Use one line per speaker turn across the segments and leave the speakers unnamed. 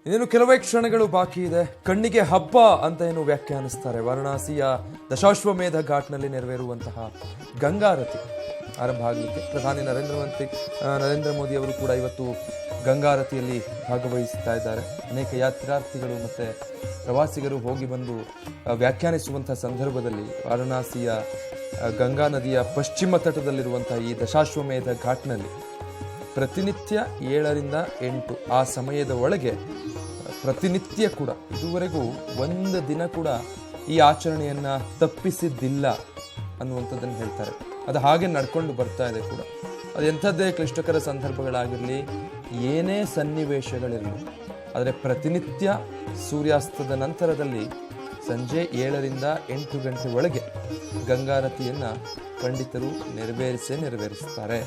ಇನ್ನೇನು ಕೆಲವೇ ಕ್ಷಣಗಳು ಬಾಕಿ ಇದೆ. ಕಣ್ಣಿಗೆ ಹಬ್ಬ ಅಂತ ಏನು ವ್ಯಾಖ್ಯಾನಿಸ್ತಾರೆ. ವಾರಣಾಸಿಯ ದಶಾಶ್ವಮೇಧ ಘಾಟ್ನಲ್ಲಿ ನೆರವೇರುವಂತಹ ಗಂಗಾರತಿ ಆರಂಭ ಆಗಲಿಕ್ಕೆ ಪ್ರಧಾನಿ ನರೇಂದ್ರ ಮೋದಿ ಅವರು ಕೂಡ ಇವತ್ತು ಗಂಗಾರತಿಯಲ್ಲಿ ಭಾಗವಹಿಸ್ತಾ ಇದ್ದಾರೆ. ಅನೇಕ ಯಾತ್ರಾರ್ಥಿಗಳು ಮತ್ತು ಪ್ರವಾಸಿಗರು ಹೋಗಿ ಬಂದು ವ್ಯಾಖ್ಯಾನಿಸುವಂಥ ಸಂದರ್ಭದಲ್ಲಿ ವಾರಣಾಸಿಯ ಗಂಗಾ ನದಿಯ ಪಶ್ಚಿಮ ತಟದಲ್ಲಿರುವಂಥ ಈ ದಶಾಶ್ವಮೇಧ ಘಾಟ್ನಲ್ಲಿ ಪ್ರತಿನಿತ್ಯ 7ರಿಂದ 8 ಆ ಸಮಯದ ಒಳಗೆ ಪ್ರತಿನಿತ್ಯ ಕೂಡ ಇದುವರೆಗೂ ಒಂದು ದಿನ ಕೂಡ ಈ ಆಚರಣೆಯನ್ನು ತಪ್ಪಿಸಿದ್ದಿಲ್ಲ ಅನ್ನುವಂಥದ್ದನ್ನು ಹೇಳ್ತಾರೆ. ಅದು ಹಾಗೆ ನಡ್ಕೊಂಡು ಬರ್ತಾ ಇದೆ ಕೂಡ. ಅದು ಎಂಥದ್ದೇ ಕ್ಲಿಷ್ಟಕರ ಸಂದರ್ಭಗಳಾಗಿರಲಿ, ಏನೇ ಸನ್ನಿವೇಶಗಳಿರಲಿ, ಆದರೆ ಪ್ರತಿನಿತ್ಯ ಸೂರ್ಯಾಸ್ತದ ನಂತರದಲ್ಲಿ ಸಂಜೆ 7ರಿಂದ 8 ಗಂಟೆ ಒಳಗೆ ಗಂಗಾರತಿಯನ್ನು ಪಂಡಿತರು ನೆರವೇರಿಸ್ತಾರೆ.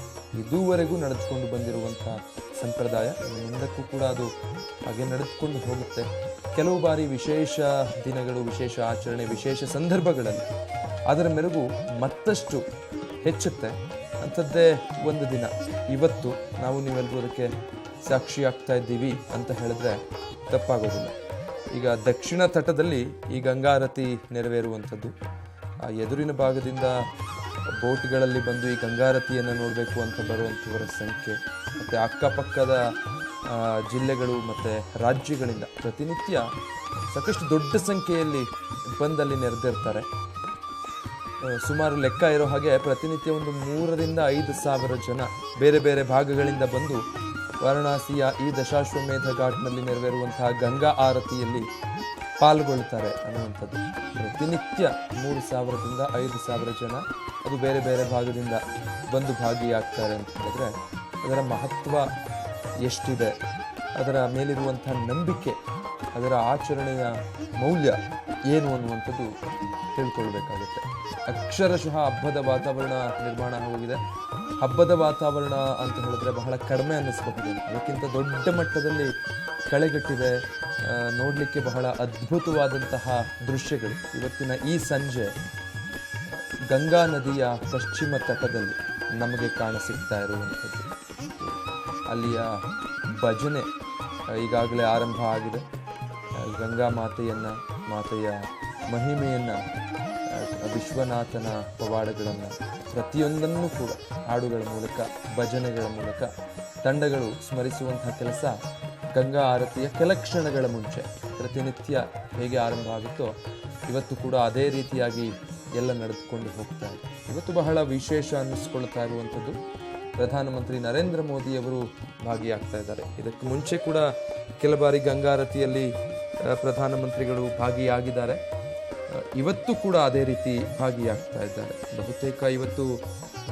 ಇದುವರೆಗೂ ನಡೆದುಕೊಂಡು ಬಂದಿರುವಂಥ ಸಂಪ್ರದಾಯ ಮುಂದಕ್ಕೂ ಕೂಡ ಅದು ಹಾಗೆ ನಡೆದುಕೊಂಡು ಹೋಗುತ್ತೆ. ಕೆಲವು ಬಾರಿ ವಿಶೇಷ ದಿನಗಳು, ವಿಶೇಷ ಆಚರಣೆ, ವಿಶೇಷ ಸಂದರ್ಭಗಳಲ್ಲಿ ಅದರ ಮೆರುಗು ಮತ್ತಷ್ಟು ಹೆಚ್ಚುತ್ತೆ. ಅಂಥದ್ದೇ ಒಂದು ದಿನ ಇವತ್ತು ನಾವು ನೀವೆಲ್ಲರೂ ಅದಕ್ಕೆ ಸಾಕ್ಷಿ ಆಗ್ತಾ ಇದ್ದೀವಿ ಅಂತ ಹೇಳಿದ್ರೆ ತಪ್ಪಾಗೋದಿಲ್ಲ. ಈಗ ದಕ್ಷಿಣ ತಟದಲ್ಲಿ ಈ ಗಂಗಾರತಿ ನೆರವೇರುವಂಥದ್ದು. ಆ ಎದುರಿನ ಭಾಗದಿಂದ ಬೋಟ್ಗಳಲ್ಲಿ ಬಂದು ಈ ಗಂಗಾರತಿಯನ್ನು ನೋಡಬೇಕು ಅಂತ ಬರುವಂಥವರ ಸಂಖ್ಯೆ, ಮತ್ತು ಅಕ್ಕಪಕ್ಕದ ಜಿಲ್ಲೆಗಳು ಮತ್ತು ರಾಜ್ಯಗಳಿಂದ ಪ್ರತಿನಿತ್ಯ ಸಾಕಷ್ಟು ದೊಡ್ಡ ಸಂಖ್ಯೆಯಲ್ಲಿ ಬಂದಲ್ಲಿ ನೆರೆದಿರ್ತಾರೆ. ಸುಮಾರು ಲೆಕ್ಕ ಇರೋ ಹಾಗೆ ಪ್ರತಿನಿತ್ಯ ಒಂದು 3ರಿಂದ 5 ಸಾವಿರ ಜನ ಬೇರೆ ಬೇರೆ ಭಾಗಗಳಿಂದ ಬಂದು ವಾರಣಾಸಿಯ ಈ ದಶಾಶ್ವಮೇಧ ಘಾಟ್ನಲ್ಲಿ ನೆರವೇರುವಂತಹ ಗಂಗಾ ಆರತಿಯಲ್ಲಿ ಪಾಲ್ಗೊಳ್ತಾರೆ ಅನ್ನುವಂಥದ್ದು. ಪ್ರತಿನಿತ್ಯ 3,000ರಿಂದ 5,000 ಜನ ಅದು ಬೇರೆ ಬೇರೆ ಭಾಗದಿಂದ ಬಂದು ಭಾಗಿಯಾಗ್ತಾರೆ ಅಂತ ಹೇಳಿದ್ರೆ ಅದರ ಮಹತ್ವ ಎಷ್ಟಿದೆ, ಅದರ ಮೇಲಿರುವಂಥ ನಂಬಿಕೆ, ಅದರ ಆಚರಣೆಯ ಮೌಲ್ಯ ಏನು ಅನ್ನುವಂಥದ್ದು ತಿಳ್ಕೊಳ್ಬೇಕಾಗುತ್ತೆ. ಅಕ್ಷರಶಃ ಹಬ್ಬದ ವಾತಾವರಣ ನಿರ್ಮಾಣ ಆಗೋಗಿದೆ. ಹಬ್ಬದ ವಾತಾವರಣ ಅಂತ ಹೇಳಿದ್ರೆ ಬಹಳ ಕಡಿಮೆ ಅನ್ನಿಸ್ಬಹುದು, ಅದಕ್ಕಿಂತ ದೊಡ್ಡ ಮಟ್ಟದಲ್ಲಿ ಕಳೆಗಟ್ಟಿದೆ. ನೋಡಲಿಕ್ಕೆ ಬಹಳ ಅದ್ಭುತವಾದಂತಹ ದೃಶ್ಯಗಳು ಇವತ್ತಿನ ಈ ಸಂಜೆ ಗಂಗಾ ನದಿಯ ಪಶ್ಚಿಮ ತಟದಲ್ಲಿ ನಮಗೆ ಕಾಣಸಿಗ್ತಾ ಇರುವಂಥದ್ದು. ಅಲ್ಲಿಯ ಭಜನೆ ಈಗಾಗಲೇ ಆರಂಭ ಆಗಿದೆ. ಗಂಗಾ ಮಾತೆಯ ಮಹಿಮೆಯನ್ನು, ವಿಶ್ವನಾಥನ ಪವಾಡಗಳನ್ನು ಪ್ರತಿಯೊಂದನ್ನು ಕೂಡ ಹಾಡುಗಳ ಮೂಲಕ, ಭಜನೆಗಳ ಮೂಲಕ ತಂಡಗಳು ಸ್ಮರಿಸುವಂತಹ ಕೆಲಸ ಗಂಗಾ ಆರತಿಯ ಕೆಲ ಕ್ಷಣಗಳ ಮುಂಚೆ ಪ್ರತಿನಿತ್ಯ ಹೇಗೆ ಆರಂಭ ಆಗುತ್ತೋ ಇವತ್ತು ಕೂಡ ಅದೇ ರೀತಿಯಾಗಿ ಎಲ್ಲ ನಡೆದುಕೊಂಡು ಹೋಗ್ತಾ ಇದೆ. ಇವತ್ತು ಬಹಳ ವಿಶೇಷ ಅನ್ನಿಸ್ಕೊಳ್ತಾ ಇರುವಂಥದ್ದು, ಪ್ರಧಾನಮಂತ್ರಿ ನರೇಂದ್ರ ಮೋದಿಯವರು ಭಾಗಿಯಾಗ್ತಾ ಇದ್ದಾರೆ. ಇದಕ್ಕೆ ಮುಂಚೆ ಕೂಡ ಕೆಲ ಬಾರಿ ಗಂಗಾರತಿಯಲ್ಲಿ ಪ್ರಧಾನಮಂತ್ರಿಗಳು ಭಾಗಿಯಾಗಿದ್ದಾರೆ. ಇವತ್ತು ಕೂಡ ಅದೇ ರೀತಿ ಭಾಗಿಯಾಗ್ತಾ ಇದ್ದಾರೆ. ಬಹುತೇಕ ಇವತ್ತು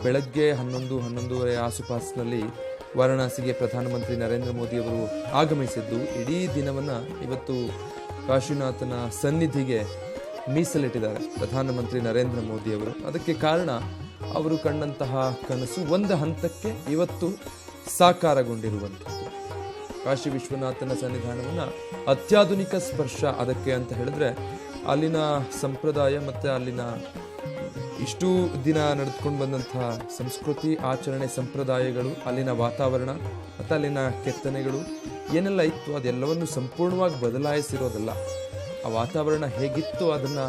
ಬೆಳಗ್ಗೆ 11-11:30 ಆಸುಪಾಸಿನಲ್ಲಿ ವಾರಣಾಸಿಗೆ ಪ್ರಧಾನಮಂತ್ರಿ ನರೇಂದ್ರ ಮೋದಿಯವರು ಆಗಮಿಸಿದ್ದು ಇಡೀ ದಿನವನ್ನು ಇವತ್ತು ಕಾಶಿನಾಥನ ಸನ್ನಿಧಿಗೆ ಮೀಸಲಿಟ್ಟಿದ್ದಾರೆ ಪ್ರಧಾನಮಂತ್ರಿ ನರೇಂದ್ರ ಮೋದಿಯವರು. ಅದಕ್ಕೆ ಕಾರಣ ಅವರು ಕಂಡಂತಹ ಕನಸು ಒಂದು ಹಂತಕ್ಕೆ ಇವತ್ತು ಸಾಕಾರಗೊಂಡಿರುವಂಥದ್ದು. ಕಾಶಿ ವಿಶ್ವನಾಥನ ಸನ್ನಿಧಾನವನ್ನು ಅತ್ಯಾಧುನಿಕ ಸ್ಪರ್ಶ ಅದಕ್ಕೆ ಅಂತ ಹೇಳಿದ್ರೆ ಅಲ್ಲಿನ ಸಂಪ್ರದಾಯ ಮತ್ತು ಅಲ್ಲಿನ ಇಷ್ಟು ದಿನ ನಡೆದುಕೊಂಡು ಬಂದಂತಹ ಸಂಸ್ಕೃತಿ, ಆಚರಣೆ, ಸಂಪ್ರದಾಯಗಳು, ಅಲ್ಲಿನ ವಾತಾವರಣ ಮತ್ತು ಅಲ್ಲಿನ ಕೆತ್ತನೆಗಳು ಏನೆಲ್ಲ ಇತ್ತು ಅದೆಲ್ಲವನ್ನು ಸಂಪೂರ್ಣವಾಗಿ ಬದಲಾಯಿಸಿರೋದಲ್ಲ. ಆ ವಾತಾವರಣ ಹೇಗಿತ್ತು ಅದನ್ನು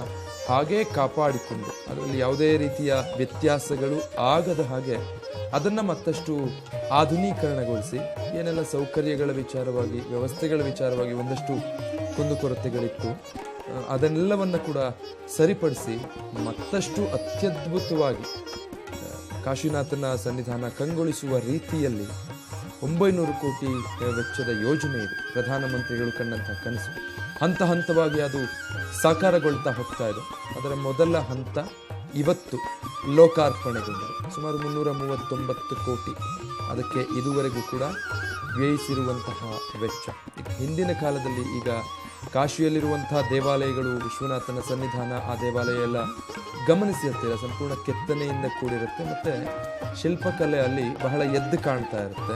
ಹಾಗೇ ಕಾಪಾಡಿಕೊಂಡು ಅದರಲ್ಲಿ ಯಾವುದೇ ರೀತಿಯ ವ್ಯತ್ಯಾಸಗಳು ಆಗದ ಹಾಗೆ ಅದನ್ನು ಮತ್ತಷ್ಟು ಆಧುನೀಕರಣಗೊಳಿಸಿ ಏನೆಲ್ಲ ಸೌಕರ್ಯಗಳ ವಿಚಾರವಾಗಿ, ವ್ಯವಸ್ಥೆಗಳ ವಿಚಾರವಾಗಿ ಒಂದಷ್ಟು ಕುಂದುಕೊರತೆಗಳಿತ್ತು ಅದನ್ನೆಲ್ಲವನ್ನು ಕೂಡ ಸರಿಪಡಿಸಿ ಮತ್ತಷ್ಟು ಅತ್ಯದ್ಭುತವಾಗಿ ಕಾಶಿನಾಥನ ಸನ್ನಿಧಾನ ಕಂಗೊಳಿಸುವ ರೀತಿಯಲ್ಲಿ 900 ಕೋಟಿ ವೆಚ್ಚದ ಯೋಜನೆ ಇದೆ. ಪ್ರಧಾನಮಂತ್ರಿಗಳು ಕಂಡಂಥ ಕನಸು ಹಂತ ಹಂತವಾಗಿ ಅದು ಸಾಕಾರಗೊಳ್ತಾ ಹೋಗ್ತಾ ಇದೆ. ಅದರ ಮೊದಲ ಹಂತ ಇವತ್ತು ಲೋಕಾರ್ಪಣೆಗೊಂಡಿದೆ. ಸುಮಾರು 339 ಕೋಟಿ ಅದಕ್ಕೆ ಇದುವರೆಗೂ ಕೂಡ ವ್ಯಯಿಸಿರುವಂತಹ ವೆಚ್ಚ. ಹಿಂದಿನ ಕಾಲದಲ್ಲಿ ಈಗ ಕಾಶಿಯಲ್ಲಿರುವಂತಹ ದೇವಾಲಯಗಳು, ವಿಶ್ವನಾಥನ ಸನ್ನಿಧಾನ, ಆ ದೇವಾಲಯ ಎಲ್ಲ ಗಮನಿಸಿರ್ತೀರ, ಸಂಪೂರ್ಣ ಕೆತ್ತನೆಯಿಂದ ಕೂಡಿರುತ್ತೆ ಮತ್ತು ಶಿಲ್ಪಕಲೆ ಅಲ್ಲಿ ಬಹಳ ಎದ್ದು ಕಾಣ್ತಾ ಇರುತ್ತೆ.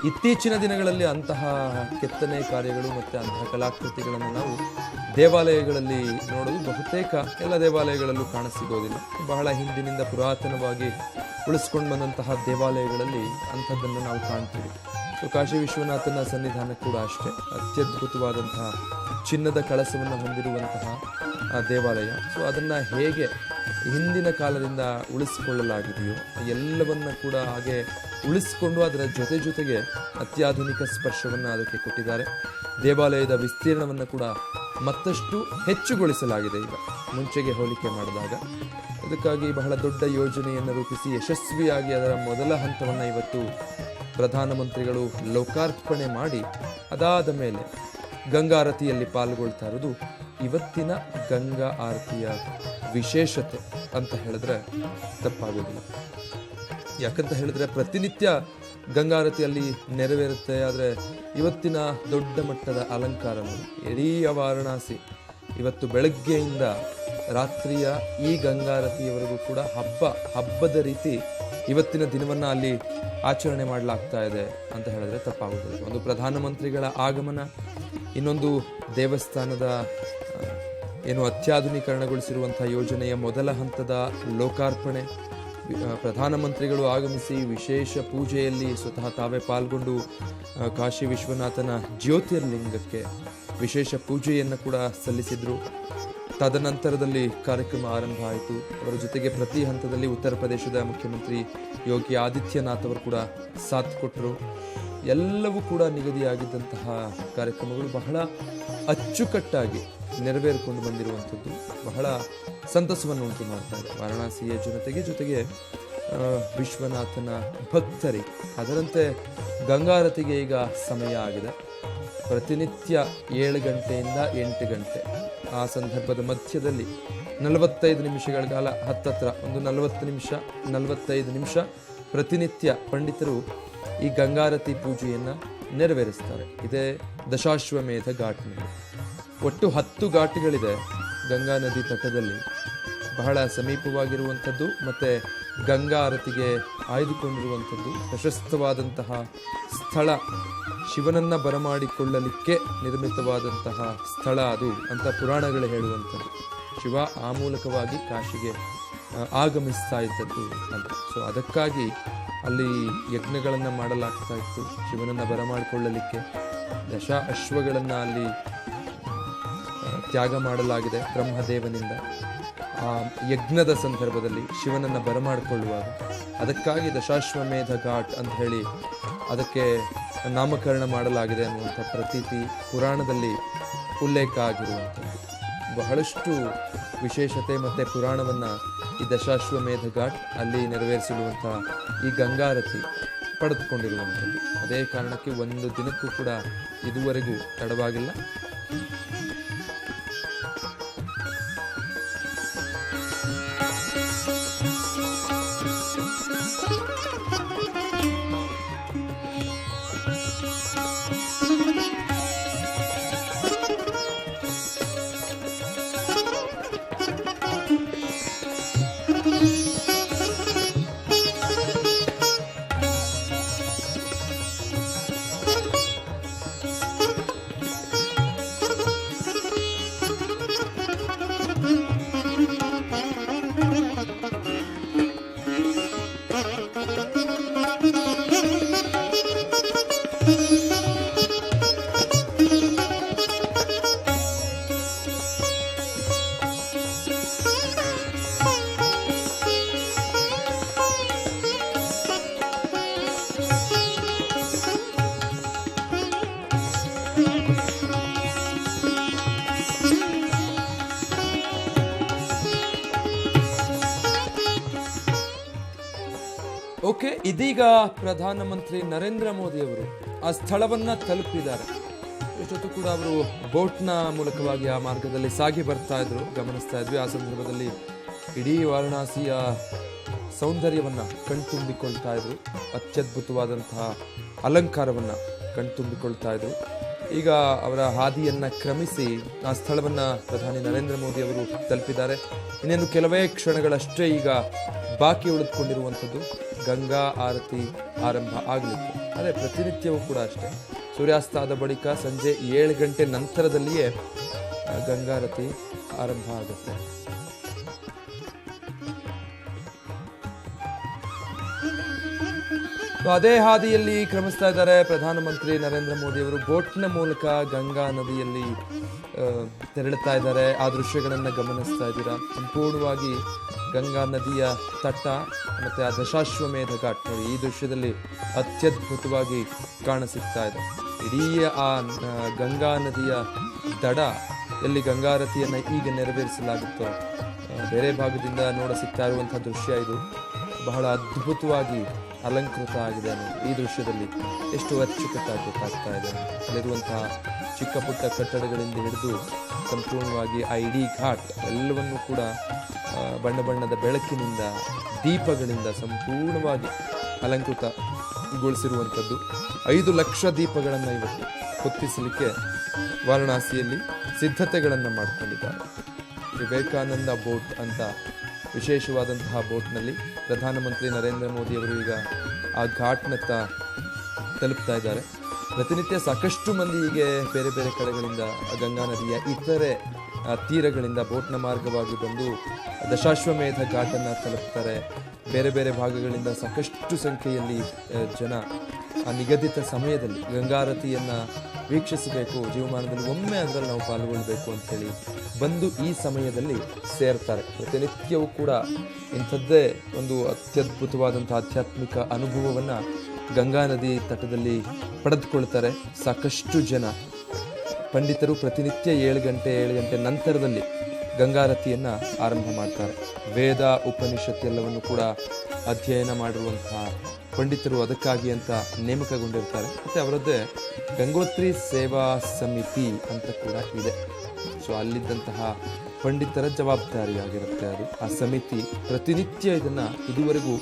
ಇತ್ತೀಚಿನ ದಿನಗಳಲ್ಲಿ ಅಂತಹ ಕೆತ್ತನೆ ಕಾರ್ಯಗಳು ಮತ್ತು ಅಂತಹ ಕಲಾಕೃತಿಗಳನ್ನು ನಾವು ದೇವಾಲಯಗಳಲ್ಲಿ ನೋಡೋದು ಬಹುತೇಕ ಎಲ್ಲ ದೇವಾಲಯಗಳಲ್ಲೂ ಕಾಣಸಿಗೋದಿಲ್ಲ. ಬಹಳ ಹಿಂದಿನಿಂದ ಪುರಾತನವಾಗಿ ಉಳಿಸ್ಕೊಂಡು ಬಂದಂತಹ ದೇವಾಲಯಗಳಲ್ಲಿ ಅಂಥದ್ದನ್ನು ನಾವು ಕಾಣ್ತೀವಿ. ಸೊ ಕಾಶಿ ವಿಶ್ವನಾಥನ ಸನ್ನಿಧಾನ ಕೂಡ ಅಷ್ಟೇ ಅತ್ಯದ್ಭುತವಾದಂತಹ ಚಿನ್ನದ ಕಳಸವನ್ನು ಹೊಂದಿರುವಂತಹ ದೇವಾಲಯ. ಸೊ ಅದನ್ನು ಹೇಗೆ ಹಿಂದಿನ ಕಾಲದಿಂದ ಉಳಿಸಿಕೊಳ್ಳಲಾಗಿದೆಯೋ ಎಲ್ಲವನ್ನ ಕೂಡ ಹಾಗೆ ಉಳಿಸಿಕೊಂಡು ಅದರ ಜೊತೆಗೆ ಅತ್ಯಾಧುನಿಕ ಸ್ಪರ್ಶವನ್ನು ಅದಕ್ಕೆ ಕೊಟ್ಟಿದ್ದಾರೆ. ದೇವಾಲಯದ ವಿಸ್ತೀರ್ಣವನ್ನು ಕೂಡ ಮತ್ತಷ್ಟು ಹೆಚ್ಚುಗೊಳಿಸಲಾಗಿದೆ ಈಗ ಮುಂಚೆಗೆ ಹೋಲಿಕೆ ಮಾಡಿದಾಗ. ಇದಕ್ಕಾಗಿ ಬಹಳ ದೊಡ್ಡ ಯೋಜನೆಯನ್ನು ರೂಪಿಸಿ ಯಶಸ್ವಿಯಾಗಿ ಅದರ ಮೊದಲ ಹಂತವನ್ನು ಇವತ್ತು ಪ್ರಧಾನಮಂತ್ರಿಗಳು ಲೋಕಾರ್ಪಣೆ ಮಾಡಿ ಅದಾದ ಮೇಲೆ ಗಂಗಾರತಿಯಲ್ಲಿ ಪಾಲ್ಗೊಳ್ತಾ ಇರೋದು ಇವತ್ತಿನ ಗಂಗಾ ಆರತಿಯ ವಿಶೇಷತೆ ಅಂತ ಹೇಳಿದ್ರೆ ತಪ್ಪಾಗೋದಿಲ್ಲ. ಯಾಕಂತ ಹೇಳಿದ್ರೆ ಪ್ರತಿನಿತ್ಯ ಗಂಗಾರತಿಯಲ್ಲಿ ನೆರವೇರುತ್ತೆ. ಆದರೆ ಇವತ್ತಿನ ದೊಡ್ಡ ಮಟ್ಟದ ಅಲಂಕಾರ ಇಡೀ ವಾರಣಾಸಿ ಇವತ್ತು ಬೆಳಗ್ಗೆಯಿಂದ ರಾತ್ರಿಯ ಈ ಗಂಗಾರತಿಯವರೆಗೂ ಕೂಡ ಹಬ್ಬದ ರೀತಿ ಇವತ್ತಿನ ದಿನವನ್ನು ಅಲ್ಲಿ ಆಚರಣೆ ಮಾಡಲಾಗ್ತಾ ಇದೆ ಅಂತ ಹೇಳಿದ್ರೆ ತಪ್ಪಾಗುತ್ತದೆ. ಒಂದು ಪ್ರಧಾನಮಂತ್ರಿಗಳ ಆಗಮನ, ಇನ್ನೊಂದು ದೇವಸ್ಥಾನದ ಏನು ಅತ್ಯಾಧುನೀಕರಣಗೊಳಿಸಿರುವಂಥ ಯೋಜನೆಯ ಮೊದಲ ಹಂತದ ಲೋಕಾರ್ಪಣೆ, ಪ್ರಧಾನಮಂತ್ರಿಗಳು ಆಗಮಿಸಿ ವಿಶೇಷ ಪೂಜೆಯಲ್ಲಿ ಸ್ವತಃ ತಾವೇ ಪಾಲ್ಗೊಂಡು ಕಾಶಿ ವಿಶ್ವನಾಥನ ಜ್ಯೋತಿರ್ಲಿಂಗಕ್ಕೆ ವಿಶೇಷ ಪೂಜೆಯನ್ನು ಕೂಡ ಸಲ್ಲಿಸಿದರು. ತದನಂತರದಲ್ಲಿ ಕಾರ್ಯಕ್ರಮ ಆರಂಭ ಆಯಿತು. ಅವರ ಜೊತೆಗೆ ಪ್ರತಿ ಹಂತದಲ್ಲಿ ಉತ್ತರ ಪ್ರದೇಶದ ಮುಖ್ಯಮಂತ್ರಿ ಯೋಗಿ ಆದಿತ್ಯನಾಥ್ ಅವರು ಕೂಡ ಸಾಥ್ ಕೊಟ್ಟರು. ಎಲ್ಲವೂ ಕೂಡ ನಿಗದಿಯಾಗಿದ್ದಂತಹ ಕಾರ್ಯಕ್ರಮಗಳು ಬಹಳ ಅಚ್ಚುಕಟ್ಟಾಗಿ ನೆರವೇರಿಕೊಂಡು ಬಂದಿರುವಂಥದ್ದು ಬಹಳ ಸಂತಸವನ್ನು ಉಂಟು ಮಾಡ್ತಾ ಇದೆ ವಾರಣಾಸಿಯ ಜನತೆಗೆ, ಜೊತೆಗೆ ವಿಶ್ವನಾಥನ ಭಕ್ತರಿಗೆ. ಅದರಂತೆ ಗಂಗಾರತಿಗೆ ಈಗ ಸಮಯ ಆಗಿದೆ. ಪ್ರತಿನಿತ್ಯ 7 ಗಂಟೆಯಿಂದ 8 ಗಂಟೆ ಆ ಸಂದರ್ಭದ ಮಧ್ಯದಲ್ಲಿ 45 ನಿಮಿಷಗಳ ಕಾಲ ಹತ್ತತ್ರ ಒಂದು 45 ನಿಮಿಷ ಪ್ರತಿನಿತ್ಯ ಪಂಡಿತರು ಈ ಗಂಗಾರತಿ ಪೂಜೆಯನ್ನು ನೆರವೇರಿಸ್ತಾರೆ. ಇದೇ ದಶಾಶ್ವಮೇಧ ಘಾಟ್ನಲ್ಲಿ. ಒಟ್ಟು 10 ಘಾಟ್ಗಳಿದೆ ಗಂಗಾ ನದಿ ತಟದಲ್ಲಿ, ಬಹಳ ಸಮೀಪವಾಗಿರುವಂಥದ್ದು ಮತ್ತು ಗಂಗಾ ಆರತಿಗೆ ಆಯ್ದುಕೊಂಡಿರುವಂಥದ್ದು ಪ್ರಶಸ್ತವಾದಂತಹ ಸ್ಥಳ, ಶಿವನನ್ನು ಬರಮಾಡಿಕೊಳ್ಳಲಿಕ್ಕೆ ನಿರ್ಮಿತವಾದಂತಹ ಸ್ಥಳ ಅದು ಅಂತ ಪುರಾಣಗಳು ಹೇಳುವಂಥದ್ದು. ಶಿವ ಆ ಮೂಲಕವಾಗಿ ಕಾಶಿಗೆ ಆಗಮಿಸ್ತಾ ಇದ್ದದ್ದು ಅಂತ. ಸೊ ಅದಕ್ಕಾಗಿ ಅಲ್ಲಿ ಯಜ್ಞಗಳನ್ನು ಮಾಡಲಾಗ್ತಾ ಇತ್ತು ಶಿವನನ್ನು ಬರಮಾಡಿಕೊಳ್ಳಲಿಕ್ಕೆ. ದಶ ಅಶ್ವಗಳನ್ನು ಅಲ್ಲಿ ತ್ಯಾಗ ಮಾಡಲಾಗಿದೆ ಬ್ರಹ್ಮದೇವನಿಂದ ಆ ಯಜ್ಞದ ಸಂದರ್ಭದಲ್ಲಿ ಶಿವನನ್ನು ಬರಮಾಡಿಕೊಳ್ಳುವಾಗ. ಅದಕ್ಕಾಗಿ ದಶಾಶ್ವಮೇಧ ಘಾಟ್ ಅಂತ ಹೇಳಿ ಅದಕ್ಕೆ ನಾಮಕರಣ ಮಾಡಲಾಗಿದೆ ಅನ್ನುವಂಥ ಪ್ರತೀತಿ ಪುರಾಣದಲ್ಲಿ ಉಲ್ಲೇಖ ಆಗಿರುವಂಥದ್ದು. ಬಹಳಷ್ಟು ವಿಶೇಷತೆ ಮತ್ತು ಪುರಾಣವನ್ನು ಈ ದಶಾಶ್ವಮೇಧ ಘಾಟ್ ಅಲ್ಲಿ ನೆರವೇರಿಸಿರುವಂಥ ಈ ಗಂಗಾರತಿ ಪಡೆದುಕೊಂಡಿರುವಂಥದ್ದು. ಅದೇ ಕಾರಣಕ್ಕೆ ಒಂದು ದಿನಕ್ಕೂ ಕೂಡ ಇದುವರೆಗೂ ತಡವಾಗಿಲ್ಲ. ಓಕೆ, ಇದೀಗ ಪ್ರಧಾನಮಂತ್ರಿ ನರೇಂದ್ರ ಮೋದಿ ಅವರು ಆ ಸ್ಥಳವನ್ನ ತಲುಪಿದ್ದಾರೆ. ಇಷ್ಟೊತ್ತು ಕೂಡ ಅವರು ಬೋಟ್ನ ಮೂಲಕವಾಗಿ ಆ ಮಾರ್ಗದಲ್ಲಿ ಸಾಗಿ ಬರ್ತಾ ಇದ್ರು, ಗಮನಿಸ್ತಾ ಇದ್ವಿ. ಆ ಸಂದರ್ಭದಲ್ಲಿ ಇಡೀ ವಾರಣಾಸಿಯ ಸೌಂದರ್ಯವನ್ನ ಕಣ್ತುಂಬಿಕೊಳ್ತಾ ಇದ್ರು, ಅತ್ಯದ್ಭುತವಾದಂತಹ ಅಲಂಕಾರವನ್ನ ಕಣ್ತುಂಬಿಕೊಳ್ತಾ ಇದ್ರು. ಈಗ ಅವರ ಹಾದಿಯನ್ನ ಕ್ರಮಿಸಿ ಆ ಸ್ಥಳವನ್ನ ಪ್ರಧಾನಿ ನರೇಂದ್ರ ಮೋದಿ ಅವರು ತಲುಪಿದ್ದಾರೆ. ಇನ್ನೇನು ಕೆಲವೇ ಕ್ಷಣಗಳಷ್ಟೇ ಈಗ ಬಾಕಿ ಉಳಿದುಕೊಂಡಿರುವಂಥದ್ದು ಗಂಗಾ ಆರತಿ ಆರಂಭ ಆಗಲಿಕ್ಕೆ. ಅದೇ ಪ್ರತಿನಿತ್ಯವೂ ಕೂಡ ಅಷ್ಟೇ, ಸೂರ್ಯಾಸ್ತಾದ ಬಳಿಕ ಸಂಜೆ 7 ಗಂಟೆ ನಂತರದಲ್ಲಿಯೇ ಗಂಗಾರತಿ ಆರಂಭ ಆಗುತ್ತೆ. ಅದೇ ಹಾದಿಯಲ್ಲಿ ಕ್ರಮಿಸ್ತಾ ಇದ್ದಾರೆ ಪ್ರಧಾನಮಂತ್ರಿ ನರೇಂದ್ರ ಮೋದಿ ಅವರು. ಬೋಟ್ನ ಮೂಲಕ ಗಂಗಾ ನದಿಯಲ್ಲಿ ತೆರಳುತ್ತಾ ಇದ್ದಾರೆ. ಆ ದೃಶ್ಯಗಳನ್ನು ಗಮನಿಸ್ತಾ ಇದ್ದೀರಾ. ಸಂಪೂರ್ಣವಾಗಿ ಗಂಗಾ ನದಿಯ ತಟ ಮತ್ತು ಆ ದಶಾಶ್ವಮೇಧ ಘಾಟ್ ನೋಡಿ, ಈ ದೃಶ್ಯದಲ್ಲಿ ಅತ್ಯದ್ಭುತವಾಗಿ ಕಾಣಸಿಗ್ತಾ ಇದೆ. ಇಡೀ ಆ ಗಂಗಾ ನದಿಯ ದಡ ಎಲ್ಲಿ ಗಂಗಾರತಿಯನ್ನು ಈಗ ನೆರವೇರಿಸಲಾಗುತ್ತೋ ಬೇರೆ ಭಾಗದಿಂದ ನೋಡ ಸಿಗ್ತಾ ಇರುವಂಥ ದೃಶ್ಯ ಇದು. ಬಹಳ ಅದ್ಭುತವಾಗಿ ಅಲಂಕೃತ ಆಗಿದೆ. ಈ ದೃಶ್ಯದಲ್ಲಿ ಎಷ್ಟು ಅಚ್ಚುಕಟ್ಟಾಗಿ ಗೊತ್ತಾಗ್ತಾ ಇದೆ. ಅಲ್ಲಿರುವಂತಹ ಚಿಕ್ಕ ಪುಟ್ಟ ಕಟ್ಟಡಗಳಿಂದ ಹಿಡಿದು ಸಂಪೂರ್ಣವಾಗಿ ಆ ಇಡೀ ಘಾಟ್ ಎಲ್ಲವನ್ನೂ ಕೂಡ ಬಣ್ಣ ಬಣ್ಣದ ಬೆಳಕಿನಿಂದ, ದೀಪಗಳಿಂದ ಸಂಪೂರ್ಣವಾಗಿ ಅಲಂಕೃತಗೊಳಿಸಿರುವಂಥದ್ದು. 5 ಲಕ್ಷ ದೀಪಗಳನ್ನು ಇವತ್ತು ಹೊತ್ತಿಸಲಿಕ್ಕೆ ವಾರಣಾಸಿಯಲ್ಲಿ ಸಿದ್ಧತೆಗಳನ್ನು ಮಾಡಿಕೊಂಡಿದ್ದಾರೆ. ವಿವೇಕಾನಂದ ಬೋಟ್ ಅಂತ ವಿಶೇಷವಾದಂತಹ ಬೋಟ್ನಲ್ಲಿ ಪ್ರಧಾನಮಂತ್ರಿ ನರೇಂದ್ರ ಮೋದಿ ಅವರು ಈಗ ಆ ಘಾಟ್ನತ್ತ ತಲುಪ್ತಾ ಇದ್ದಾರೆ. ಪ್ರತಿನಿತ್ಯ ಸಾಕಷ್ಟು ಮಂದಿ ಹೀಗೆ ಬೇರೆ ಬೇರೆ ಕಡೆಗಳಿಂದ ಗಂಗಾ ನದಿಯ ಇತರೆ ತೀರಗಳಿಂದ ಬೋಟ್ನ ಮಾರ್ಗವಾಗಿ ಬಂದು ದಶಾಶ್ವಮೇಧ ಘಾಟನ್ನು ತಲುಪ್ತಾರೆ. ಬೇರೆ ಬೇರೆ ಭಾಗಗಳಿಂದ ಸಾಕಷ್ಟು ಸಂಖ್ಯೆಯಲ್ಲಿ ಜನ ಆ ನಿಗದಿತ ಸಮಯದಲ್ಲಿ ಗಂಗಾರತಿಯನ್ನು ವೀಕ್ಷಿಸಬೇಕು, ಜೀವಮಾನದಲ್ಲಿ ಒಮ್ಮೆ ಅದರಲ್ಲಿ ನಾವು ಪಾಲ್ಗೊಳ್ಬೇಕು ಅಂಥೇಳಿ ಬಂದು ಈ ಸಮಯದಲ್ಲಿ ಸೇರ್ತಾರೆ. ಪ್ರತಿನಿತ್ಯವೂ ಕೂಡ ಇಂಥದ್ದೇ ಒಂದು ಅತ್ಯದ್ಭುತವಾದಂಥ ಆಧ್ಯಾತ್ಮಿಕ ಅನುಭವವನ್ನು ಗಂಗಾ ನದಿ ತಟದಲ್ಲಿ ಪಡೆದುಕೊಳ್ತಾರೆ. ಸಾಕಷ್ಟು ಜನ ಪಂಡಿತರು ಪ್ರತಿನಿತ್ಯ 7 ಗಂಟೆ ನಂತರದಲ್ಲಿ ಗಂಗಾರತಿಯನ್ನು ಆರಂಭ ಮಾಡ್ತಾರೆ. ವೇದ ಉಪನಿಷತ್ ಎಲ್ಲವನ್ನು ಕೂಡ ಅಧ್ಯಯನ ಮಾಡಿರುವಂತಹ ಪಂಡಿತರು ಅದಕ್ಕಾಗಿ ಅಂತ ನೇಮಕಗೊಂಡಿರ್ತಾರೆ. ಮತ್ತು ಅವರದ್ದೇ ಗಂಗೋತ್ರಿ ಸೇವಾ ಸಮಿತಿ ಅಂತ ಕೂಡ ಇದೆ. ಸೊ ಅಲ್ಲಿದ್ದಂತಹ ಪಂಡಿತರ ಜವಾಬ್ದಾರಿಯಾಗಿರುತ್ತೆ ಅದು. ಆ ಸಮಿತಿ ಪ್ರತಿನಿತ್ಯ ಇದನ್ನು ಇದುವರೆಗೂ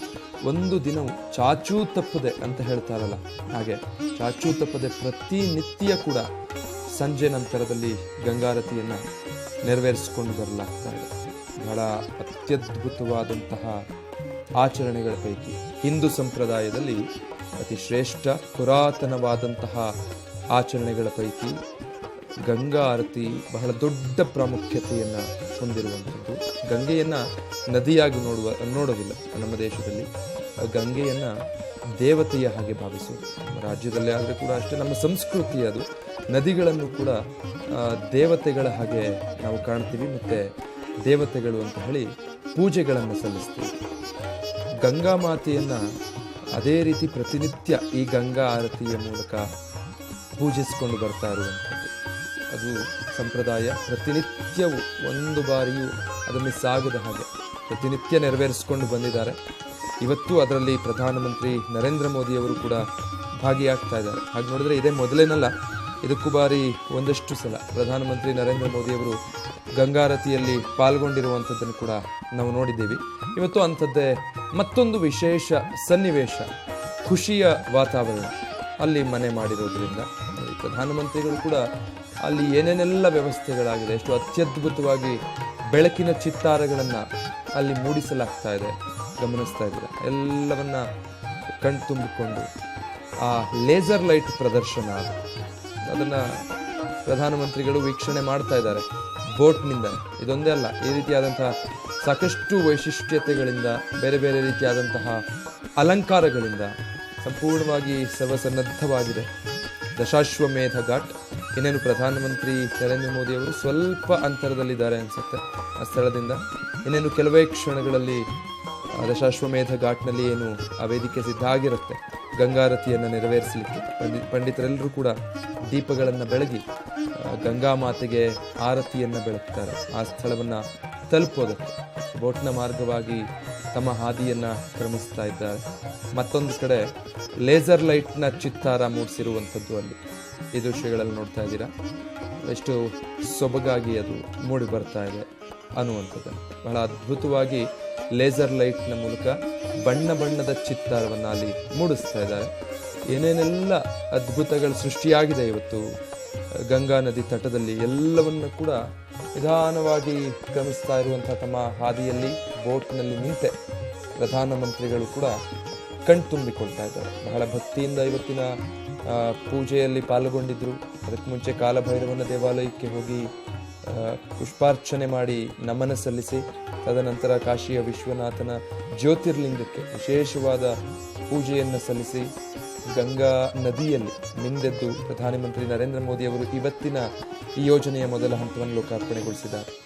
ಒಂದು ದಿನವೂ ಚಾಚೂ ತಪ್ಪದೆ ಅಂತ ಹೇಳ್ತಾರಲ್ಲ ಹಾಗೆ ಚಾಚೂ ತಪ್ಪದೆ ಪ್ರತಿನಿತ್ಯ ಕೂಡ ಸಂಜೆ ನಂತರದಲ್ಲಿ ಗಂಗಾರತಿಯನ್ನು ನೆರವೇರಿಸಿಕೊಂಡು ಬರಲಾಗ್ತಾ ಇದೆ. ಬಹಳ ಅತ್ಯದ್ಭುತವಾದಂತಹ ಆಚರಣೆಗಳ ಪೈಕಿ ಹಿಂದೂ ಸಂಪ್ರದಾಯದಲ್ಲಿ ಅತಿ ಶ್ರೇಷ್ಠ ಪುರಾತನವಾದಂತಹ ಆಚರಣೆಗಳ ಪೈಕಿ ಗಂಗಾ ಆರತಿ ಬಹಳ ದೊಡ್ಡ ಪ್ರಾಮುಖ್ಯತೆಯನ್ನು ಹೊಂದಿರುವಂಥದ್ದು. ಗಂಗೆಯನ್ನು ನದಿಯಾಗಿ ನೋಡೋದಿಲ್ಲ ನಮ್ಮ ದೇಶದಲ್ಲಿ. ಗಂಗೆಯನ್ನು ದೇವತೆಯ ಹಾಗೆ ಭಾವಿಸುವುದು. ನಮ್ಮ ರಾಜ್ಯದಲ್ಲಿ ಆದರೆ ಕೂಡ ಅಷ್ಟೇ, ನಮ್ಮ ಸಂಸ್ಕೃತಿ ಅದು. ನದಿಗಳನ್ನು ಕೂಡ ದೇವತೆಗಳ ಹಾಗೆ ನಾವು ಕಾಣ್ತೀವಿ ಮತ್ತು ದೇವತೆಗಳು ಅಂತ ಹೇಳಿ ಪೂಜೆಗಳನ್ನು ಸಲ್ಲಿಸ್ತೀವಿ. ಗಂಗಾ ಮಾತೆಯನ್ನು ಅದೇ ರೀತಿ ಪ್ರತಿನಿತ್ಯ ಈ ಗಂಗಾ ಆರತಿಯ ಮೂಲಕ ಪೂಜಿಸಿಕೊಂಡು ಬರ್ತಾ ಇರುವಂಥದ್ದು. ಅದು ಸಂಪ್ರದಾಯ. ಪ್ರತಿನಿತ್ಯವೂ ಒಂದು ಬಾರಿಯೂ ಅದು ಮಿಸ್ ಆಗದ ಹಾಗೆ ಪ್ರತಿನಿತ್ಯ ನೆರವೇರಿಸಿಕೊಂಡು ಬಂದಿದ್ದಾರೆ. ಇವತ್ತು ಅದರಲ್ಲಿ ಪ್ರಧಾನಮಂತ್ರಿ ನರೇಂದ್ರ ಮೋದಿಯವರು ಕೂಡ ಭಾಗಿಯಾಗ್ತಾ ಇದ್ದಾರೆ. ಹಾಗೆ ನೋಡಿದ್ರೆ ಇದೇ ಮೊದಲೇನಲ್ಲ, ಇದಕ್ಕೂ ಬಾರಿ ಒಂದಷ್ಟು ಸಲ ಪ್ರಧಾನಮಂತ್ರಿ ನರೇಂದ್ರ ಮೋದಿಯವರು ಗಂಗಾರತಿಯಲ್ಲಿ ಪಾಲ್ಗೊಂಡಿರುವಂಥದ್ದನ್ನು ಕೂಡ ನಾವು ನೋಡಿದ್ದೀವಿ. ಇವತ್ತು ಅಂಥದ್ದೇ ಮತ್ತೊಂದು ವಿಶೇಷ ಸನ್ನಿವೇಶ, ಖುಷಿಯ ವಾತಾವರಣ ಅಲ್ಲಿ ಮನೆ ಮಾಡಿರೋದ್ರಿಂದ ಪ್ರಧಾನಮಂತ್ರಿಗಳು ಕೂಡ ಅಲ್ಲಿ ಏನೇನೆಲ್ಲ ವ್ಯವಸ್ಥೆಗಳಾಗಿದೆ, ಎಷ್ಟು ಅತ್ಯದ್ಭುತವಾಗಿ ಬೆಳಕಿನ ಚಿತ್ತಾರಗಳನ್ನು ಅಲ್ಲಿ ಮೂಡಿಸಲಾಗ್ತಾ ಇದೆ ಗಮನಿಸ್ತಾ ಇದ್ದೀರಾ. ಎಲ್ಲವನ್ನ ಕಣ್ತುಂಬಿಕೊಂಡು ಆ ಲೇಸರ್ ಲೈಟ್ ಪ್ರದರ್ಶನ ಅದನ್ನು ಪ್ರಧಾನಮಂತ್ರಿಗಳು ವೀಕ್ಷಣೆ ಮಾಡ್ತಾ ಇದ್ದಾರೆ ಬೋಟ್ನಿಂದ. ಇದೊಂದೇ ಅಲ್ಲ, ಈ ರೀತಿಯಾದಂತಹ ಸಾಕಷ್ಟು ವೈಶಿಷ್ಟ್ಯತೆಗಳಿಂದ, ಬೇರೆ ಬೇರೆ ರೀತಿಯಾದಂತಹ ಅಲಂಕಾರಗಳಿಂದ ಸಂಪೂರ್ಣವಾಗಿ ಸರ್ವಸನ್ನದ್ಧವಾಗಿದೆ ದಶಾಶ್ವಮೇಧ ಘಾಟ್. ಇನ್ನೇನು ಪ್ರಧಾನಮಂತ್ರಿ ನರೇಂದ್ರ ಮೋದಿ ಅವರು ಸ್ವಲ್ಪ ಅಂತರದಲ್ಲಿದ್ದಾರೆ ಅನಿಸುತ್ತೆ ಆ ಸ್ಥಳದಿಂದ. ಇನ್ನೇನು ಕೆಲವೇ ಕ್ಷಣಗಳಲ್ಲಿ ದಶಾಶ್ವಮೇಧ ಘಾಟ್ನಲ್ಲಿ ಏನು ಆ ವೇದಿಕೆ ಸಿದ್ಧ ಆಗಿರುತ್ತೆ ಗಂಗಾರತಿಯನ್ನು ನೆರವೇರಿಸಲಿಕ್ಕೆ. ಪಂಡಿತರೆಲ್ಲರೂ ಕೂಡ ದೀಪಗಳನ್ನು ಬೆಳಗಿ ಗಂಗಾ ಮಾತೆಗೆ ಆರತಿಯನ್ನು ಬೆಳಗ್ತಾರೆ. ಆ ಸ್ಥಳವನ್ನು ತಲುಪೋದಕ್ಕೆ ಬೋಟ್ನ ಮಾರ್ಗವಾಗಿ ತಮ್ಮ ಹಾದಿಯನ್ನು ಕ್ರಮಿಸ್ತಾ ಇದ್ದಾರೆ. ಮತ್ತೊಂದು ಕಡೆ ಲೇಸರ್ ಲೈಟ್ನ ಚಿತ್ತಾರ ಮೂಡಿಸಿರುವಂಥದ್ದು ಅಲ್ಲಿ ಈ ದೃಶ್ಯಗಳಲ್ಲಿ ನೋಡ್ತಾ ಇದ್ದೀರಾ. ಎಷ್ಟು ಸೊಬಗಾಗಿ ಅದು ಮೂಡಿ ಬರ್ತಾ ಇದೆ ಅನ್ನುವಂಥದ್ದು. ಬಹಳ ಅದ್ಭುತವಾಗಿ ಲೇಸರ್ ಲೈಟ್ನ ಮೂಲಕ ಬಣ್ಣ ಬಣ್ಣದ ಚಿತ್ತಾರವನ್ನು ಅಲ್ಲಿ ಮೂಡಿಸ್ತಾ ಇದ್ದಾರೆ. ಏನೇನೆಲ್ಲ ಅದ್ಭುತಗಳು ಸೃಷ್ಟಿಯಾಗಿದೆ ಇವತ್ತು ಗಂಗಾ ನದಿ ತಟದಲ್ಲಿ. ಎಲ್ಲವನ್ನು ಕೂಡ ನಿಧಾನವಾಗಿ ಕ್ರಮಿಸ್ತಾ ಇರುವಂಥ ತಮ್ಮ ಹಾದಿಯಲ್ಲಿ ಬೋಟ್ನಲ್ಲಿ ನಿಂತೆ ಪ್ರಧಾನಮಂತ್ರಿಗಳು ಕೂಡ ಕಣ್ತುಂಬಿಕೊಳ್ತಾ ಇದ್ದಾರೆ. ಬಹಳ ಭಕ್ತಿಯಿಂದ ಇವತ್ತಿನ ಪೂಜೆಯಲ್ಲಿ ಪಾಲ್ಗೊಂಡಿದ್ದರು. ಅದಕ್ಕೆ ಮುಂಚೆ ಕಾಲಭೈರವನ ದೇವಾಲಯಕ್ಕೆ ಹೋಗಿ ಪುಷ್ಪಾರ್ಚನೆ ಮಾಡಿ ನಮನ ಸಲ್ಲಿಸಿ, ತದನಂತರ ಕಾಶಿಯ ವಿಶ್ವನಾಥನ ಜ್ಯೋತಿರ್ಲಿಂಗಕ್ಕೆ ವಿಶೇಷವಾದ ಪೂಜೆಯನ್ನು ಸಲ್ಲಿಸಿ ಗಂಗಾ ನದಿಯಲ್ಲಿ ಮಿಂದೆದ್ದು ಪ್ರಧಾನಮಂತ್ರಿ ನರೇಂದ್ರ ಮೋದಿ ಅವರು ಇವತ್ತಿನ ಈ ಯೋಜನೆಯ ಮೊದಲ ಹಂತವನ್ನು ಲೋಕಾರ್ಪಣೆಗೊಳಿಸಿದ್ದಾರೆ.